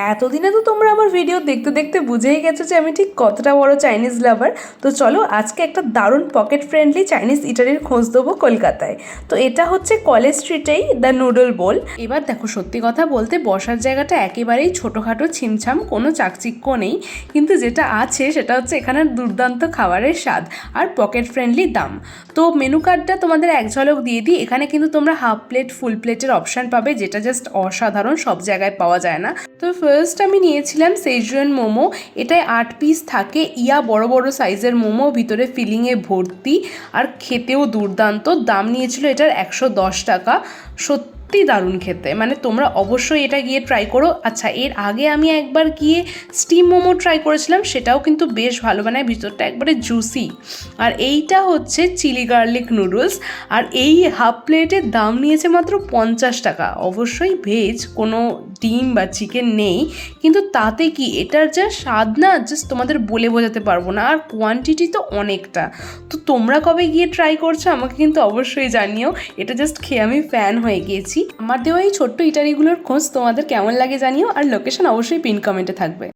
এতদিনে তো তোমরা আমার ভিডিও দেখতে দেখতে বুঝেই গেছো যে আমি ঠিক কতটা বড় চাইনিজ লাভার। তো চলো আজকে একটা দারুণ পকেট ফ্রেন্ডলি চাইনিজ ইটালির খোঁজ দেবো কলকাতায়। তো এটা হচ্ছে কলেজ স্ট্রিটেই দ্য নুডল বোল। এবার দেখো, সত্যি কথা বলতে বসার জায়গাটা একেবারেই ছোটোখাটো ছিমছাম, কোনো চাকচিক্য নেই, কিন্তু যেটা আছে সেটা হচ্ছে এখানের দুর্দান্ত খাবারের স্বাদ আর পকেট ফ্রেন্ডলি দাম। তো মেনু কার্ডটা তোমাদের এক ঝলক দিয়ে দিই। এখানে কিন্তু তোমরা হাফ প্লেট, ফুল প্লেটের অপশান পাবে, যেটা জাস্ট অসাধারণ, সব জায়গায় পাওয়া যায় না। তো ফার্স্ট আমি নিয়েছিলাম সেজওয়ান মোমো। এটায় 8 পিস থাকে, বড় বড় সাইজের মোমো, ভিতরে ফিলিংয়ে ভর্তি আর খেতেও দুর্দান্ত। দাম নিয়েছিল এটার 110 টাকা। সত্যি দারুণ খেতে, মানে তোমরা অবশ্যই এটা গিয়ে ট্রাই করো। আচ্ছা, এর আগে আমি একবার গিয়ে স্টিম মোমো ট্রাই করেছিলাম, সেটাও কিন্তু বেশ ভালো বানায়, ভিতরটা একবারে জুসি। আর এইটা হচ্ছে চিলি গার্লিক নুডলস, আর এই হাফ প্লেটের দাম নিয়েছে মাত্র 50 টাকা। অবশ্যই ভেজ, কোনো ডিম বা চিকেন নেই, কিন্তু তাতে কি এটার যা স্বাদ না, জাস্ট তোমাদের বলে বোঝাতে পারবো না। আর কোয়ান্টিটি তো অনেকটা। তো তোমরা কবে গিয়ে ট্রাই করছো আমাকে কিন্তু অবশ্যই জানিও। এটা জাস্ট খেয়ে আমি ফ্যান হয়ে গিয়েছি। আমার দেওয়া এই ছোট্ট ইটালিগুলোর খোঁজ তোমাদের কেমন লাগে জানিও, আর লোকেশন অবশ্যই পিন কমেন্টে থাকবে।